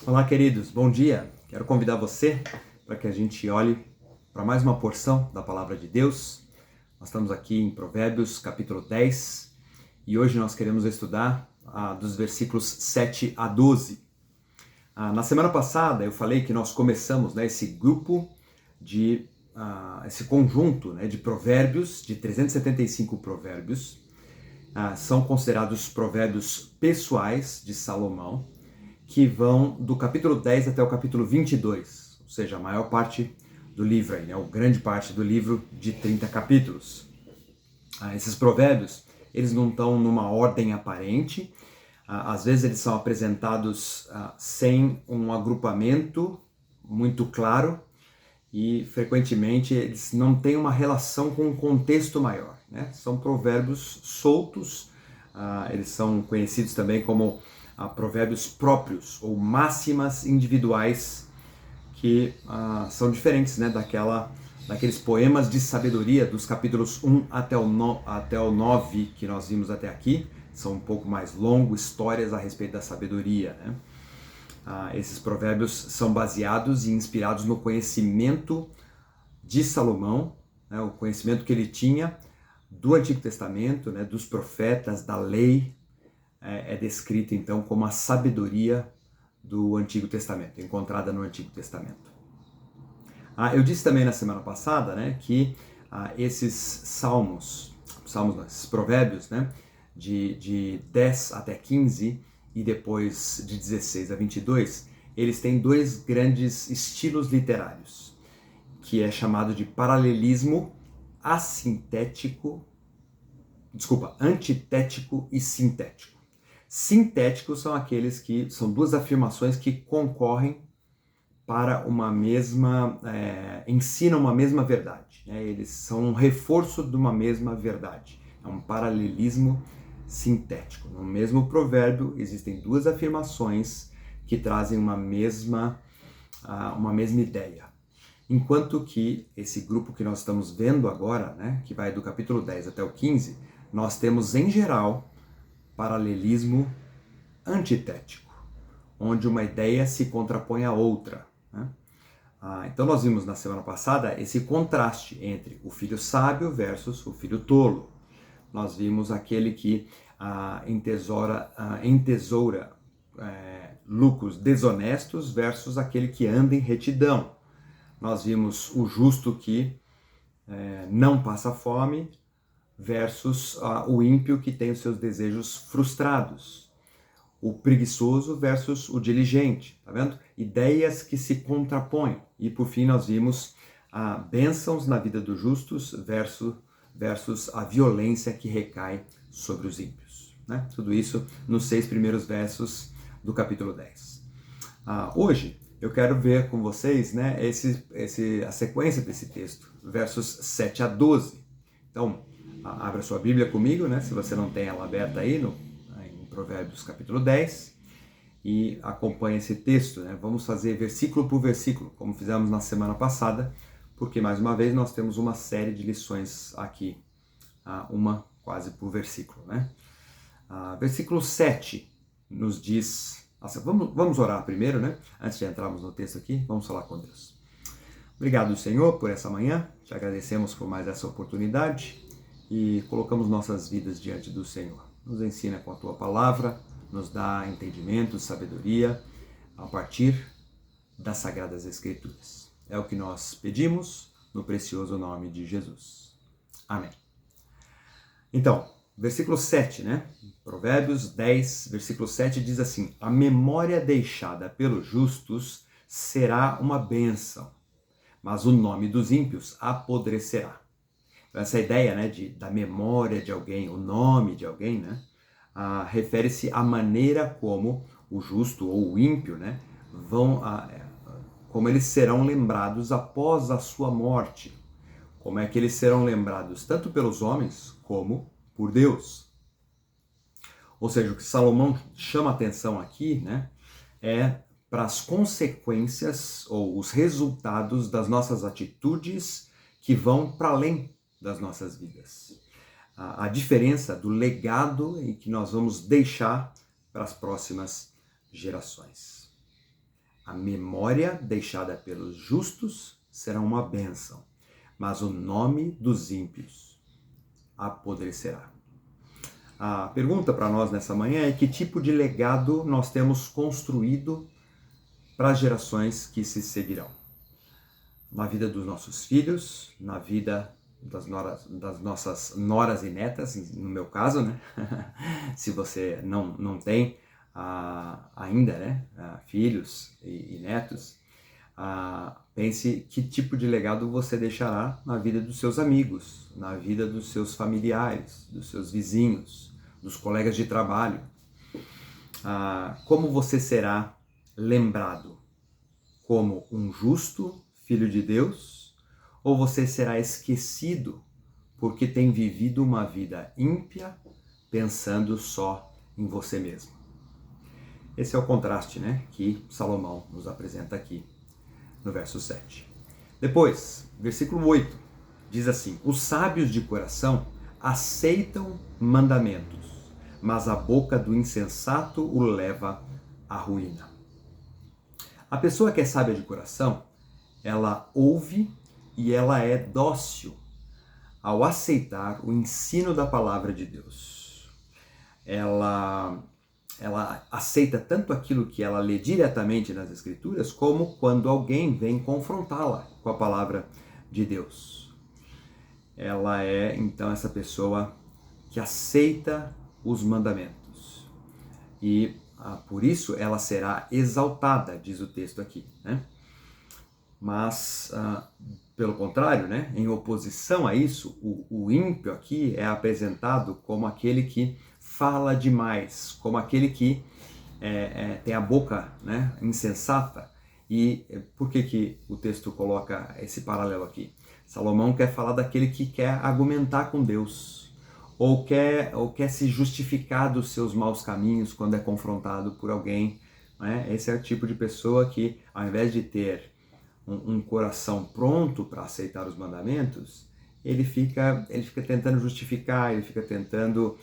Olá, queridos, bom dia. Quero convidar você para que a gente olhe para mais uma porção da Palavra de Deus. Nós estamos aqui em Provérbios, capítulo 10, e hoje nós queremos estudar dos versículos 7 a 12. Na semana passada eu falei que nós começamos esse grupo esse conjunto de provérbios, de 375 provérbios. São considerados provérbios pessoais de Salomão, que vão do capítulo 10 até o capítulo 22, ou seja, a maior parte do livro, ou grande parte do livro de 30 capítulos. Esses provérbios, eles não estão numa ordem aparente, às vezes eles são apresentados sem um agrupamento muito claro e frequentemente eles não têm uma relação com um contexto maior, né? São provérbios soltos, eles são conhecidos também como provérbios próprios ou máximas individuais que são diferentes, né, daqueles poemas de sabedoria dos capítulos 1 até o 9 que nós vimos até aqui. São um pouco mais longos, histórias a respeito da sabedoria, né? Esses provérbios são baseados e inspirados no conhecimento de Salomão, né, o conhecimento que ele tinha do Antigo Testamento, né, dos profetas, da lei. É descrita então como a sabedoria do Antigo Testamento, encontrada no Antigo Testamento. Eu disse também na semana passada, né, que esses esses provérbios, né, de 10 até 15 e depois de 16 a 22, eles têm dois grandes estilos literários, que é chamado de paralelismo antitético e sintético. Sintéticos são aqueles que são duas afirmações que concorrem para ensinam uma mesma verdade, né? Eles são um reforço de uma mesma verdade. É um paralelismo sintético. No mesmo provérbio existem duas afirmações que trazem uma mesma ideia. Enquanto que esse grupo que nós estamos vendo agora, né, que vai do capítulo 10 até o 15, nós temos em geral paralelismo antitético, onde uma ideia se contrapõe à outra, né? Então nós vimos na semana passada esse contraste entre o filho sábio versus o filho tolo. Nós vimos aquele que entesoura lucros desonestos versus aquele que anda em retidão. Nós vimos o justo que não passa fome versus o ímpio que tem os seus desejos frustrados. O preguiçoso versus o diligente, tá vendo? Ideias que se contrapõem. E por fim nós vimos bênçãos na vida dos justos versus a violência que recai sobre os ímpios, né? Tudo isso nos 6 primeiros versos do capítulo 10. Hoje eu quero ver com vocês, né, a sequência desse texto, versos 7 a 12. Então, abra sua Bíblia comigo, né, se você não tem ela aberta aí, em Provérbios capítulo 10, e acompanhe esse texto, né? Vamos fazer versículo por versículo, como fizemos na semana passada, porque mais uma vez nós temos uma série de lições aqui, uma quase por versículo, né? Versículo 7 nos diz... Vamos orar primeiro, né? Antes de entrarmos no texto aqui, vamos falar com Deus. Obrigado, Senhor, por essa manhã, te agradecemos por mais essa oportunidade e colocamos nossas vidas diante do Senhor. Nos ensina com a tua palavra, nos dá entendimento, sabedoria, a partir das Sagradas Escrituras. É o que nós pedimos no precioso nome de Jesus. Amém. Então, versículo 7, né? Provérbios 10, versículo 7 diz assim: a memória deixada pelos justos será uma bênção, mas o nome dos ímpios apodrecerá. Então, essa ideia, né, da memória de alguém, o nome de alguém, né, refere-se à maneira como o justo ou o ímpio, né, como eles serão lembrados após a sua morte. Como é que eles serão lembrados tanto pelos homens como por Deus. Ou seja, o que Salomão chama atenção aqui, né, é para as consequências ou os resultados das nossas atitudes que vão para além das nossas vidas. A diferença do legado em que nós vamos deixar para as próximas gerações. A memória deixada pelos justos será uma bênção, mas o nome dos ímpios apodrecerá. A pergunta para nós nessa manhã é: que tipo de legado nós temos construído para as gerações que se seguirão? Na vida dos nossos filhos, na vida das nossas noras e netas, no meu caso, né? Se você não tem ainda, né, filhos e netos, pense que tipo de legado você deixará na vida dos seus amigos, na vida dos seus familiares, dos seus vizinhos, dos colegas de trabalho. Como você será lembrado? Como um justo filho de Deus? Ou você será esquecido porque tem vivido uma vida ímpia, pensando só em você mesmo? Esse é o contraste, né, que Salomão nos apresenta aqui no verso 7. Depois, versículo 8, diz assim: os sábios de coração aceitam mandamentos, mas a boca do insensato o leva à ruína. A pessoa que é sábia de coração, ela ouve e ela é dócil ao aceitar o ensino da palavra de Deus. Ela aceita tanto aquilo que ela lê diretamente nas Escrituras, como quando alguém vem confrontá-la com a palavra de Deus. Ela é, então, essa pessoa que aceita os mandamentos. E por isso ela será exaltada, diz o texto aqui, né? Mas, pelo contrário, né, em oposição a isso, o ímpio aqui é apresentado como aquele que fala demais, como aquele que tem a boca, né, insensata. E por que o texto coloca esse paralelo aqui? Salomão quer falar daquele que quer argumentar com Deus, ou quer se justificar dos seus maus caminhos quando é confrontado por alguém, né? Esse é o tipo de pessoa que, ao invés de ter um coração pronto para aceitar os mandamentos, ele fica tentando justificar, ele fica tentando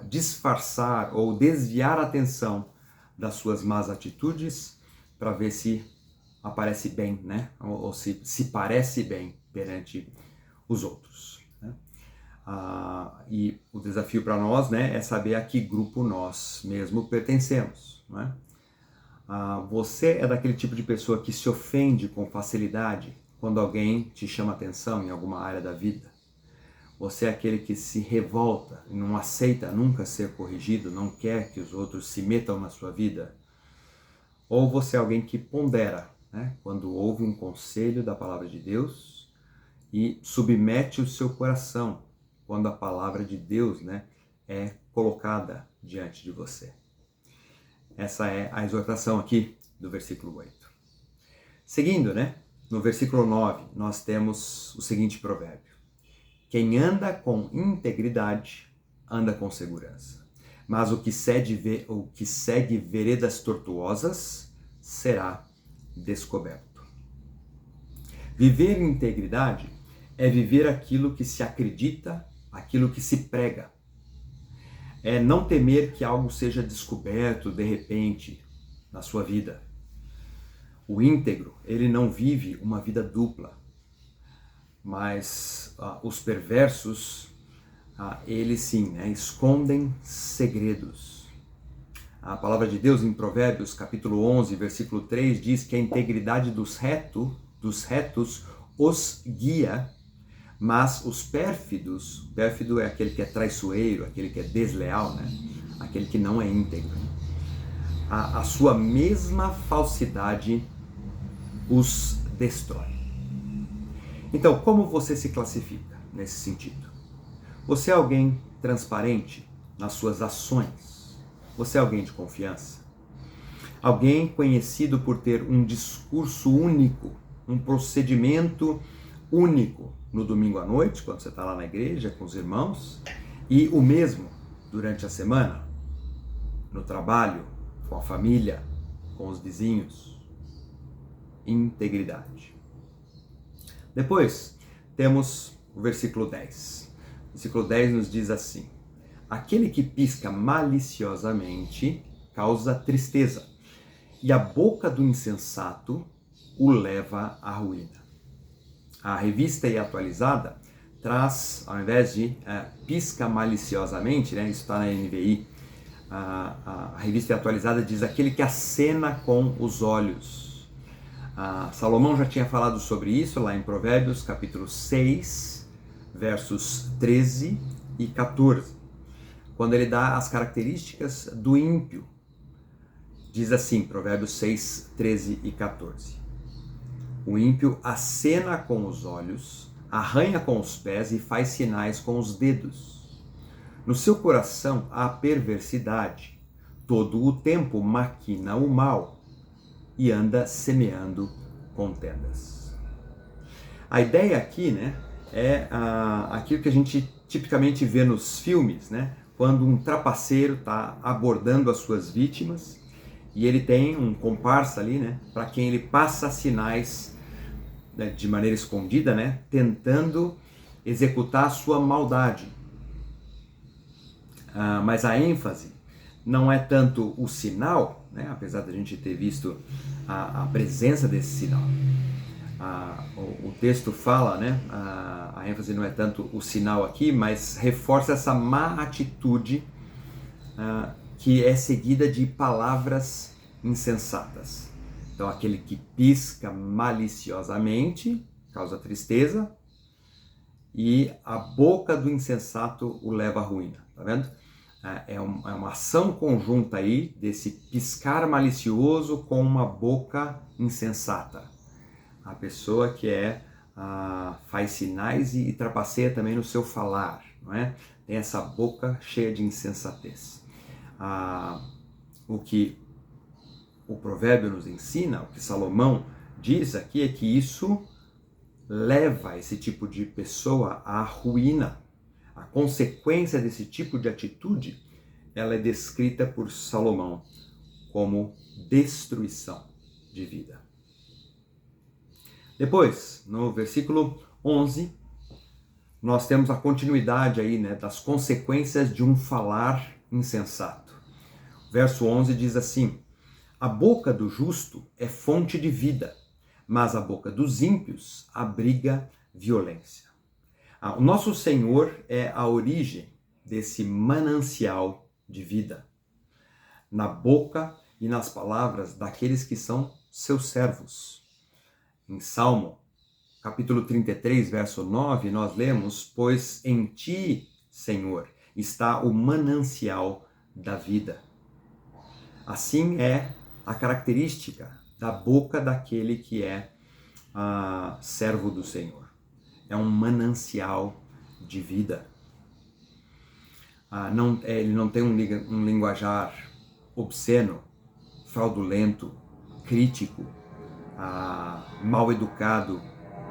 disfarçar ou desviar a atenção das suas más atitudes para ver se aparece bem, né? Ou se parece bem perante os outros, né? E o desafio para nós, né, é saber a que grupo nós mesmo pertencemos, né? Você é daquele tipo de pessoa que se ofende com facilidade quando alguém te chama atenção em alguma área da vida? Você é aquele que se revolta e não aceita nunca ser corrigido, não quer que os outros se metam na sua vida? Ou você é alguém que pondera, né, quando ouve um conselho da palavra de Deus e submete o seu coração quando a palavra de Deus, né, é colocada diante de você? Essa é a exortação aqui do versículo 8. Seguindo, né, no versículo 9, nós temos o seguinte provérbio: quem anda com integridade, anda com segurança. Mas o que segue veredas tortuosas será descoberto. Viver em integridade é viver aquilo que se acredita, aquilo que se prega. É não temer que algo seja descoberto de repente na sua vida. O íntegro, ele não vive uma vida dupla, mas os perversos, eles sim, né, escondem segredos. A palavra de Deus em Provérbios, capítulo 11, versículo 3, diz que a integridade dos retos os guia, mas os pérfidos, pérfido é aquele que é traiçoeiro, aquele que é desleal, né? Aquele que não é íntegro. A sua mesma falsidade os destrói. Então, como você se classifica nesse sentido? Você é alguém transparente nas suas ações? Você é alguém de confiança? Alguém conhecido por ter um discurso único, um procedimento único no domingo à noite, quando você está lá na igreja com os irmãos, e o mesmo durante a semana, no trabalho, com a família, com os vizinhos? Integridade. Depois, temos o versículo 10. O versículo 10 nos diz assim: aquele que pisca maliciosamente causa tristeza, e a boca do insensato o leva à ruína. A Revista e Atualizada traz, ao invés de pisca maliciosamente, né, isso está na NVI, a Revista e Atualizada diz aquele que acena com os olhos. Salomão já tinha falado sobre isso lá em Provérbios, capítulo 6, versos 13 e 14, quando ele dá as características do ímpio. Diz assim, Provérbios 6, 13 e 14. O ímpio acena com os olhos, arranha com os pés e faz sinais com os dedos. No seu coração há perversidade, todo o tempo maquina o mal e anda semeando contendas. A ideia aqui, né, é aquilo que a gente tipicamente vê nos filmes, né, quando um trapaceiro está abordando as suas vítimas e ele tem um comparsa ali, né, para quem ele passa sinais, né, de maneira escondida, né, tentando executar a sua maldade. Mas a ênfase não é tanto o sinal, né, apesar da gente ter visto a presença desse sinal. O texto fala, né, a ênfase não é tanto o sinal aqui, mas reforça essa má atitude que é seguida de palavras insensatas. Então, aquele que pisca maliciosamente causa tristeza e a boca do insensato o leva à ruína. Tá vendo? É uma ação conjunta aí desse piscar malicioso com uma boca insensata. A pessoa que faz sinais e trapaceia também no seu falar, não é? Tem essa boca cheia de insensatez. O que o provérbio nos ensina, o que Salomão diz aqui é que isso leva esse tipo de pessoa à ruína. A consequência desse tipo de atitude, ela é descrita por Salomão como destruição de vida. Depois, no versículo 11, nós temos a continuidade aí, né, das consequências de um falar insensato. O verso 11 diz assim: a boca do justo é fonte de vida, mas a boca dos ímpios abriga violência. O nosso Senhor é a origem desse manancial de vida, na boca e nas palavras daqueles que são seus servos. Em Salmo, capítulo 33, verso 9, nós lemos: pois em ti, Senhor, está o manancial da vida. Assim é a característica da boca daquele que é servo do Senhor. É um manancial de vida. Ele não tem um linguajar obsceno, fraudulento, crítico, mal educado,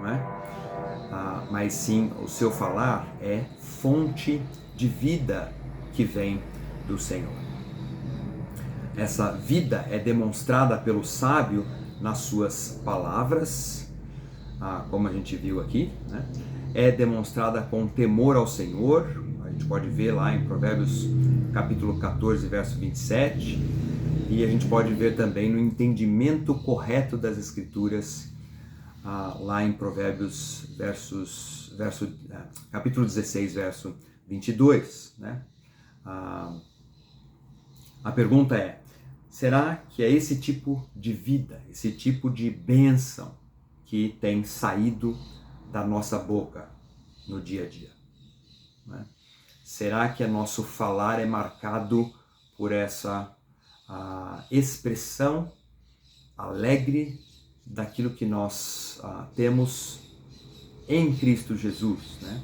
não é? Mas sim, o seu falar é fonte de vida que vem do Senhor. Essa vida é demonstrada pelo sábio nas suas palavras, como a gente viu aqui, né? É demonstrada com temor ao Senhor. A gente pode ver lá em Provérbios capítulo 14, verso 27, e a gente pode ver também no entendimento correto das Escrituras, lá em Provérbios capítulo 16, verso 22, né? A pergunta é: será que é esse tipo de vida, esse tipo de bênção que tem saído da nossa boca no dia a dia? Né? Será que nosso falar é marcado por essa expressão alegre daquilo que nós temos em Cristo Jesus, né?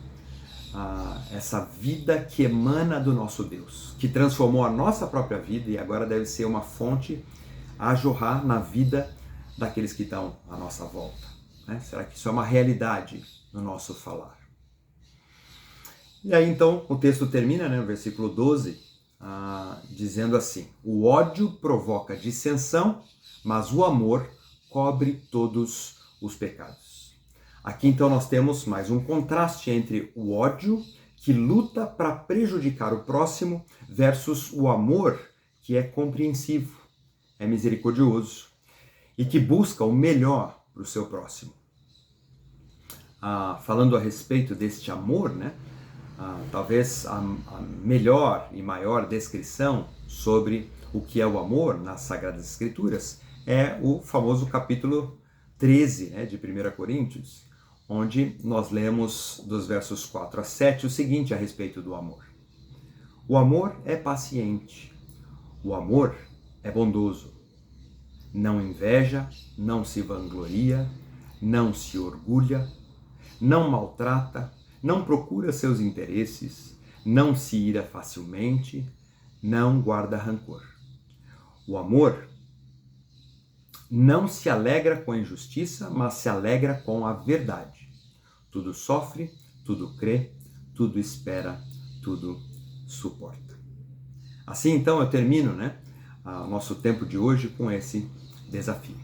Essa vida que emana do nosso Deus, que transformou a nossa própria vida e agora deve ser uma fonte a jorrar na vida daqueles que estão à nossa volta, né? Será que isso é uma realidade no nosso falar? E aí então o texto termina, né, no versículo 12, dizendo assim: o ódio provoca dissensão, mas o amor cobre todos os pecados. Aqui então nós temos mais um contraste entre o ódio, que luta para prejudicar o próximo, versus o amor, que é compreensivo, é misericordioso e que busca o melhor para o seu próximo. Falando a respeito deste amor, né? Talvez a melhor e maior descrição sobre o que é o amor nas Sagradas Escrituras é o famoso capítulo 13, né, de 1 Coríntios, onde nós lemos dos versos 4 a 7 o seguinte a respeito do amor. O amor é paciente, o amor é bondoso, não inveja, não se vangloria, não se orgulha, não maltrata, não procura seus interesses, não se ira facilmente, não guarda rancor. O amor não se alegra com a injustiça, mas se alegra com a verdade. Tudo sofre, tudo crê, tudo espera, tudo suporta. Assim, então, eu termino, o nosso tempo de hoje com esse desafio.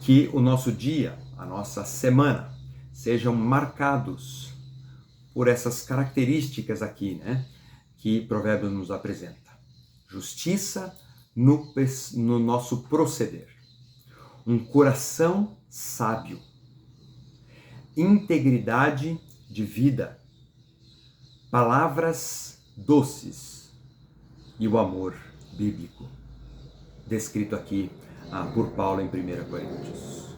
Que o nosso dia, a nossa semana, sejam marcados por essas características aqui, que Provérbios nos apresenta. Justiça no nosso proceder. Um coração sábio. Integridade de vida. Palavras doces. E o amor bíblico. Descrito aqui por Paulo em 1 Coríntios.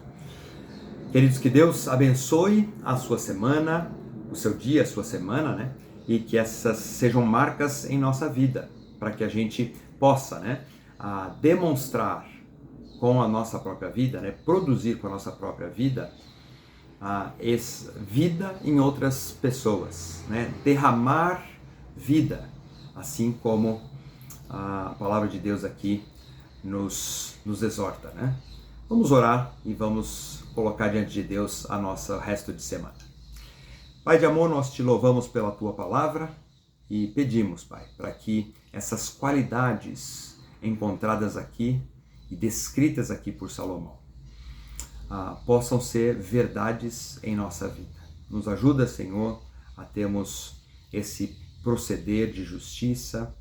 Queridos, que Deus abençoe a sua semana, o seu dia, a sua semana, e que essas sejam marcas em nossa vida, para que a gente possa, demonstrar com a nossa própria vida, produzir com a nossa própria vida, vida em outras pessoas, derramar vida, assim como a palavra de Deus aqui nos exorta, Vamos orar e vamos colocar diante de Deus a nossa resto de semana. Pai de amor, nós te louvamos pela tua palavra e pedimos, Pai, para que essas qualidades encontradas aqui e descritas aqui por Salomão possam ser verdades em nossa vida. Nos ajuda, Senhor, a termos esse proceder de justiça,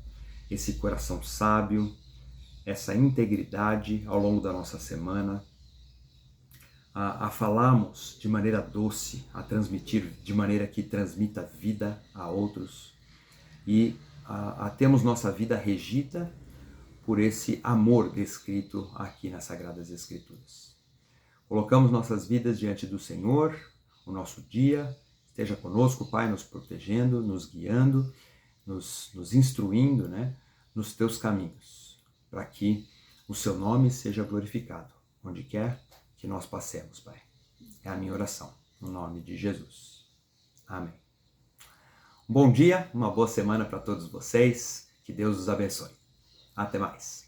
esse coração sábio, essa integridade ao longo da nossa semana, a falarmos de maneira doce, a transmitir de maneira que transmita vida a outros e a termos nossa vida regida por esse amor descrito aqui nas Sagradas Escrituras. Colocamos nossas vidas diante do Senhor, o nosso dia, esteja conosco, Pai, nos protegendo, nos guiando, nos instruindo, nos teus caminhos, para que o seu nome seja glorificado, onde quer que nós passemos, Pai. É a minha oração, no nome de Jesus. Amém. Um bom dia, uma boa semana para todos vocês, que Deus os abençoe. Até mais.